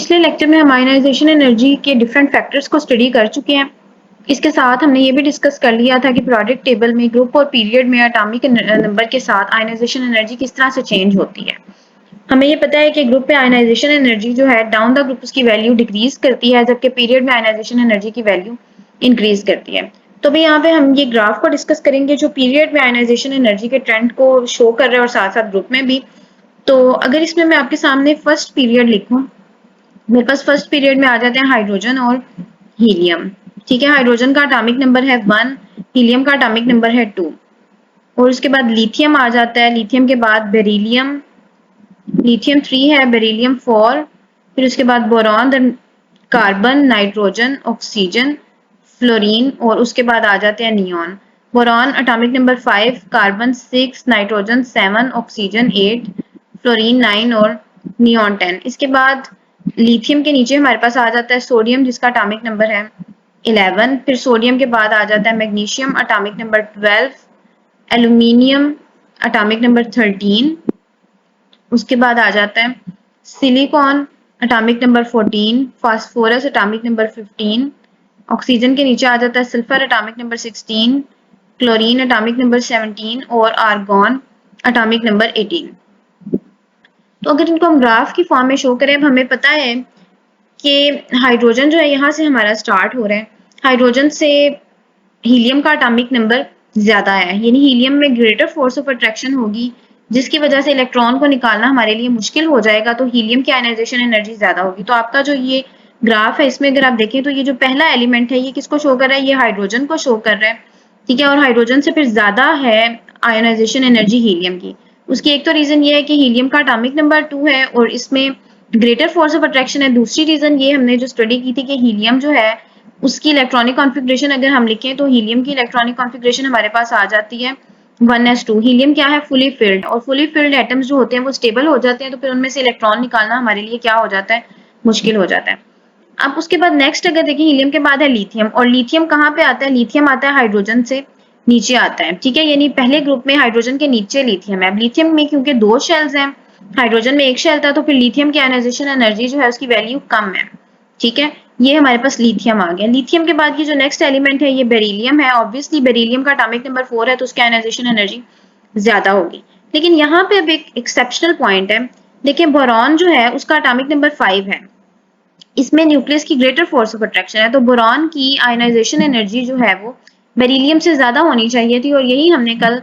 पिछले लेक्चर में हम आयनाइजेशन एनर्जी के डिफरेंट फैक्टर्स को स्टडी कर चुके हैं। इसके साथ हमने ये भी डिस्कस कर लिया था कि प्रोडक्ट टेबल में ग्रुप और पीरियड में एटॉमिक नंबर के साथ आयनाइजेशन एनर्जी किस तरह से चेंज होती है। हमें ये पता है कि ग्रुप पे आयनाइजेशन एनर्जी जो है डाउन द ग्रुप उसकी वैल्यू डिक्रीज करती है, जबकि पीरियड में आयनाइजेशन एनर्जी की वैल्यू इंक्रीज करती है। तो भाई यहाँ पे हम ये ग्राफ को डिस्कस करेंगे जो पीरियड में आयनाइजेशन एनर्जी के ट्रेंड को शो कर रहा है और साथ साथ ग्रुप में भी। तो अगर इसमें मैं आपके सामने फर्स्ट पीरियड लिखूं, मेरे पास फर्स्ट पीरियड में आ जाते हैं हाइड्रोजन और हीलियम। ठीक है, हाइड्रोजन का एटॉमिक नंबर है 1, हीलियम का एटॉमिक नंबर है 2 और उसके बाद लिथियम आ जाता है। लिथियम के बाद बेरिलियम, लिथियम 3 है, बेरिलियम 4, फिर उसके बाद boron, then carbon, nitrogen, oxygen, fluorine और उसके बाद आ जाते हैं neon. Boron atomic number 5, carbon 6, nitrogen 7, oxygen 8, fluorine 9 और नियॉन 10। इसके बाद लिथियम के नीचे हमारे पास आ जाता है सोडियम जिसका एटॉमिक नंबर है 11, फिर सोडियम के बाद आ जाता है magnesium atomic number 12, aluminium atomic number 13, उसके बाद आ जाता है silicon atomic number 14, phosphorus atomic number 15, oxygen के नीचे आ जाता है sulphur atomic number 16, chlorine atomic number 17 और आर्गॉन एटॉमिक नंबर 18। तो अगर इनको हम ग्राफ की फॉर्म में शो करें, अब हमें पता है कि हाइड्रोजन जो है यहाँ से हमारा स्टार्ट हो रहा है। हाइड्रोजन से हीलियम का एटॉमिक नंबर ज्यादा है, यानी हीलियम में ग्रेटर फोर्स ऑफ अट्रैक्शन होगी जिसकी वजह से इलेक्ट्रॉन को निकालना हमारे लिए मुश्किल हो जाएगा, तो हीलियम की आयनाइजेशन एनर्जी ज्यादा होगी। तो आपका जो ये ग्राफ है इसमें अगर आप देखें तो ये जो पहला एलिमेंट है ये किसको शो कर रहा है, ये हाइड्रोजन को शो कर रहा है। ठीक है, और हाइड्रोजन से फिर ज्यादा है आयनाइजेशन एनर्जी हीलियम की। उसकी एक तो रीजन ये है कि हीलियम का एटॉमिक नंबर 2 है और इसमें ग्रेटर फोर्स ऑफ अट्रैक्शन है। दूसरी रीजन ये हमने जो स्टडी की थी कि हीलियम जो है उसकी इलेक्ट्रॉनिक कॉन्फ़िगरेशन अगर हम लिखें तो हीलियम की इलेक्ट्रॉनिक कॉन्फ़िगरेशन हमारे पास आ जाती है 1s2। हीलियम क्या है, फुली फिल्ड, और फुली फिल्ड एटम्स जो होते हैं वो स्टेबल हो जाते हैं, तो फिर उनमें से इलेक्ट्रॉन निकालना हमारे लिए क्या हो जाता है, मुश्किल हो जाता है। अब उसके बाद नेक्स्ट अगर देखें, हीलियम के बाद है लिथियम, और लिथियम कहाँ पे आता है, लिथियम आता है हाइड्रोजन से नीचे आता है। ठीक है, यानी पहले ग्रुप में हाइड्रोजन के नीचे लिथियम है। अब लिथियम में क्योंकि 2 शेल्स हैं, हाइड्रोजन में 1 शेल था, तो फिर लिथियम की आयनाइजेशन एनर्जी जो है उसकी वैल्यू कम है। ठीक है, ये हमारे पास लिथियम आ गया। लिथियम के बाद की जो नेक्स्ट एलिमेंट है ये बेरिलियम है। ऑब्वियसली बेरिलियम का एटॉमिक नंबर 4 है तो उसकी आयनाइजेशन एनर्जी ज्यादा होगी। लेकिन यहाँ पे अब एक एक्सेप्शनल पॉइंट है। देखिए बोरॉन जो है उसका एटॉमिक नंबर 5 है, इसमें न्यूक्लियस की ग्रेटर फोर्स ऑफ अट्रैक्शन है, तो बोरॉन की आयनाइजेशन एनर्जी जो है वो बेरिलियम से ज्यादा होनी चाहिए थी। और यही हमने कल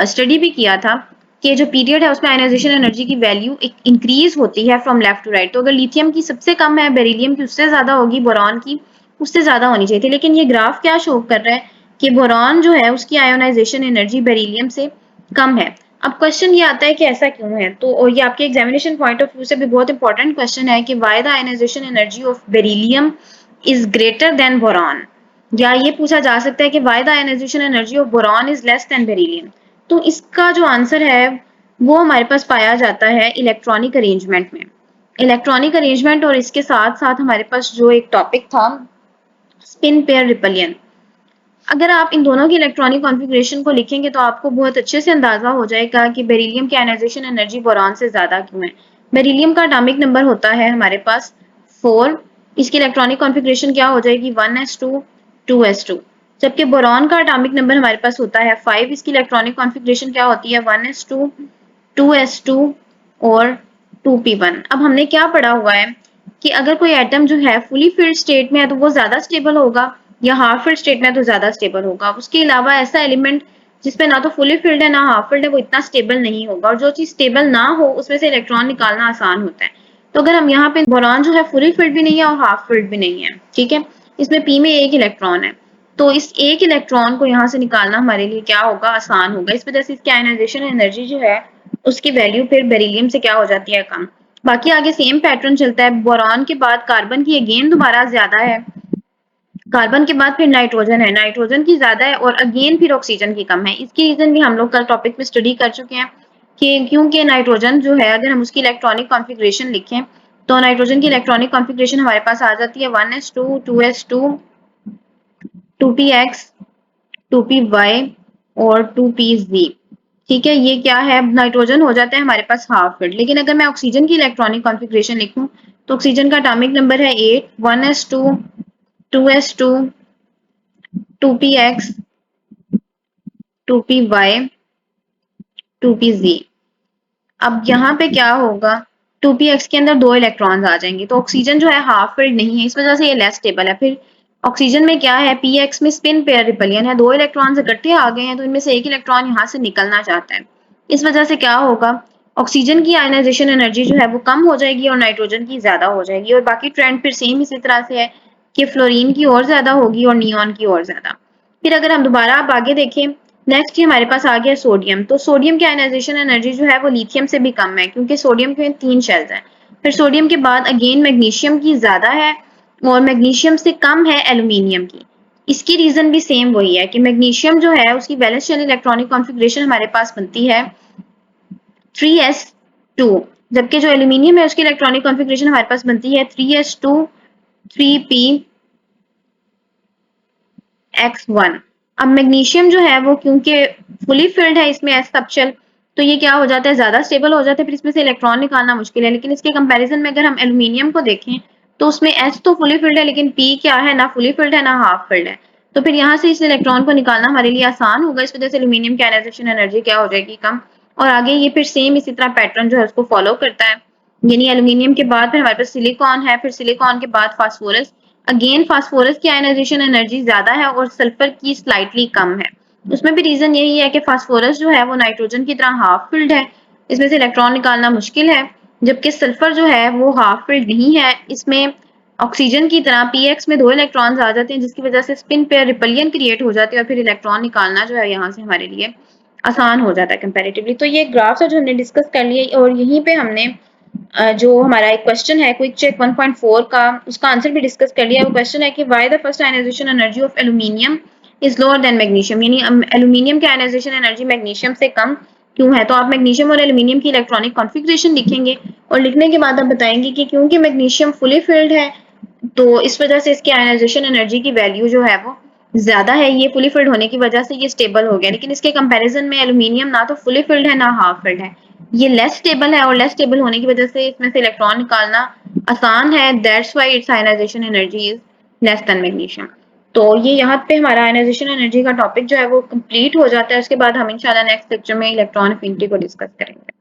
स्टडी भी किया था कि जो पीरियड है उसमें आयनाइजेशन एनर्जी की वैल्यू इंक्रीज होती है फ्रॉम लेफ्ट टू राइट। तो अगर लिथियम की सबसे कम है, बेरिलियम की उससे ज्यादा होगी, बोरॉन की उससे ज्यादा होनी चाहिए थी। लेकिन ये ग्राफ क्या शो कर रहा है कि बोरॉन जो है उसकी आयोनाइजेशन एनर्जी बेरिलियम से कम है। अब क्वेश्चन ये आता है कि ऐसा क्यों है, तो और ये आपके एग्जामिनेशन पॉइंट ऑफ व्यू से भी बहुत इंपॉर्टेंट क्वेश्चन है कि why the ionization energy of beryllium is greater than boron. या ये पूछा जा सकता है कि why the ionization energy of boron is less than beryllium. तो इसका जो आंसर है वो हमारे पास पाया जाता है इलेक्ट्रॉनिक अरेंजमेंट में। इलेक्ट्रॉनिक अरेंजमेंट और इसके साथ साथ हमारे पास जो एक टॉपिक था स्पिन पेयर रिपलियन। अगर आप इन दोनों की इलेक्ट्रॉनिक कॉन्फ़िगरेशन को लिखेंगे तो आपको बहुत अच्छे से अंदाजा हो जाएगा कि बेरिलियम की आयनाइजेशन एनर्जी बोरॉन से ज्यादा क्यों है। बेरिलियम का एटॉमिक नंबर होता है हमारे पास 4, इसकी इलेक्ट्रॉनिक कॉन्फ़िगरेशन क्या हो जाएगी 1s2 2s2, जबकि बोरॉन का एटॉमिक नंबर हमारे पास होता है 5, इसकी इलेक्ट्रॉनिक कॉन्फ़िगरेशन क्या होती है 1s2 2s2 और 2p1। अब हमने क्या पढ़ा हुआ है कि अगर कोई एटम जो है फुली फिल्ड स्टेट में है तो वो ज्यादा स्टेबल होगा, या हाफ फिल्ड स्टेट में है तो ज्यादा स्टेबल होगा। उसके अलावा ऐसा एलिमेंट जिसमें ना तो फुली फिल्ड है ना हाफ फिल्ड है वो इतना स्टेबल नहीं होगा, और जो चीज स्टेबल ना हो उसमें से इलेक्ट्रॉन निकालना आसान होता है। तो अगर हम यहाँ पे बोरॉन जो है फुली फिल्ड भी नहीं है और हाफ फिल्ड भी नहीं है, ठीक है, इसमें पी में 1 इलेक्ट्रॉन है, तो इस 1 इलेक्ट्रॉन को यहाँ से निकालना हमारे लिए क्या होगा, आसान होगा। इस वजह से इसकी आयनाइजेशन एनर्जी जो है उसकी वैल्यू फिर बेरिलियम से क्या हो जाती है, कम। बाकी आगे सेम पैटर्न चलता है, बोरॉन के बाद कार्बन की अगेन दोबारा ज्यादा है, कार्बन के बाद फिर नाइट्रोजन है, नाइट्रोजन की ज्यादा है और अगेन फिर ऑक्सीजन की कम है। इसकी रीजन भी हम लोग कल टॉपिक में स्टडी कर चुके हैं कि क्योंकि नाइट्रोजन जो है अगर हम उसकी इलेक्ट्रॉनिक कॉन्फ़िगरेशन लिखें तो नाइट्रोजन की इलेक्ट्रॉनिक कॉन्फ़िगरेशन हमारे पास आ जाती है 1s2 2s2 2px 2py और 2pz। ठीक है, ये क्या है, नाइट्रोजन हो जाता है हमारे पास हाफ फिल्ड। लेकिन अगर मैं ऑक्सीजन की इलेक्ट्रॉनिक कॉन्फ़िगरेशन लिखूं तो ऑक्सीजन का एटॉमिक नंबर है 8, 1s2, 2s2, 2px, 2py, 2pz। अब यहाँ पे क्या होगा, 2px के अंदर 2 इलेक्ट्रॉन्स आ जाएंगे, तो ऑक्सीजन जो है हाफ फिल्ड नहीं है, इस वजह से ये लेस स्टेबल है। फिर ऑक्सीजन में क्या है, px में स्पिन पेयर रिपलियन है, 2 इलेक्ट्रॉन्स इकट्ठे आ गए हैं, तो इनमें से एक इलेक्ट्रॉन यहाँ से निकलना चाहता है। इस वजह से क्या होगा, ऑक्सीजन की आयनाइजेशन एनर्जी जो है वो कम हो जाएगी और नाइट्रोजन की ज्यादा हो जाएगी। और बाकी ट्रेंड फिर सेम इसी तरह से है कि फ्लोरीन की और ज्यादा होगी और नियॉन की और ज्यादा। फिर अगर हम दोबारा आप आगे देखें, नेक्स्ट ही हमारे पास आ गया सोडियम। तो सोडियम की आयनाइजेशन एनर्जी जो है वो लिथियम से भी कम है, क्योंकि सोडियम के 3 शेल्स हैं। फिर सोडियम के बाद अगेन मैग्नीशियम की ज्यादा है और मैग्नीशियम से कम है एल्यूमिनियम की। इसकी रीजन भी सेम वही है कि मैग्नीशियम जो है उसकी वैलेंस शेल इलेक्ट्रॉनिक कॉन्फ़िगरेशन हमारे पास बनती है 3s2, जबकि जो एल्यूमिनियम है उसकी इलेक्ट्रॉनिक कॉन्फ़िगरेशन हमारे पास बनती है 3s2, 3px1। अब मैग्नीशियम जो है वो क्योंकि फुली फिल्ड है इसमें एज सबशेल, तो ये क्या हो जाता है, ज्यादा स्टेबल हो जाता है, फिर इसमें से इलेक्ट्रॉन निकालना मुश्किल है। लेकिन इसके कंपैरिजन में अगर हम एल्यूमिनियम को देखें तो उसमें एच तो फुली फिल्ड है, लेकिन पी क्या है, ना फुली फिल्ड है ना हाफ फिल्ड है। तो फिर यहाँ से इस इलेक्ट्रॉन को निकालना हमारे लिए आसान होगा, इस वजह से एल्यूमिनियम की आयनाइजेशन एनर्जी क्या हो जाएगी, कम। और आगे ये फिर सेम इसी तरह पैटर्न जो है उसको फॉलो करता है, यानी एल्यूमिनियम के बाद फिर हमारे पास सिलिकॉन है, फिर सिलिकॉन के बाद फास्फोरस। अगेन फास्फोरस की आयनाइजेशन एनर्जी ज्यादा है और सल्फर की स्लाइटली कम है। उसमें भी रीजन यही है कि फास्फोरस जो है वो नाइट्रोजन की तरह हाफ फिल्ड है, इसमें से इलेक्ट्रॉन निकालना मुश्किल है, जबकि सल्फर जो है वो हाफ फिल्ड नहीं है, इसमें ऑक्सीजन की तरह px में 2 इलेक्ट्रॉन्स आ जाते हैं, जिसकी वजह से स्पिन पेयर रिपलियन क्रिएट हो जाती है और फिर इलेक्ट्रॉन निकालना जो है यहाँ से हमारे लिए आसान हो जाता है कंपैरेटिवली। तो ये ग्राफ्स है जो हमने डिस्कस कर लिए, और यहीं पे हमने जो हमारा एक क्वेश्चन है क्विक चेक 1.4 का, उसका आंसर भी डिस्कस कर लिया। वो क्वेश्चन है कि why the first ionization energy of aluminium is lower than magnesium, यानी एल्यूमिनियम की आयनाइजेशन एनर्जी मैग्नीशियम से कम क्यों है। तो आप मैग्नीशियम और एल्यूमिनियम की इलेक्ट्रॉनिक कॉन्फ़िगरेशन लिखेंगे और लिखने के बाद आप बताएंगे कि क्योंकि मैग्नीशियम फुली फिल्ड है तो इस वजह से इसकी आयनाइजेशन एनर्जी की वैल्यू जो है वो ज्यादा है, ये फुली फिल्ड होने की वजह से ये स्टेबल हो गया। लेकिन इसके कंपैरिजन में एल्यूमिनियम ना तो फुली फिल्ड है ना हाफ फिल्ड है, ये लेस स्टेबल है, और लेस स्टेबल होने की वजह से इसमें से इलेक्ट्रॉन निकालना आसान है। That's why its ionization energy is less than magnesium. तो ये यहाँ पे हमारा आयनाइजेशन एनर्जी का टॉपिक जो है वो कंप्लीट हो जाता है। उसके बाद हम इंशाल्लाह नेक्स्ट लेक्चर में इलेक्ट्रॉन अफिनिटी को डिस्कस करेंगे।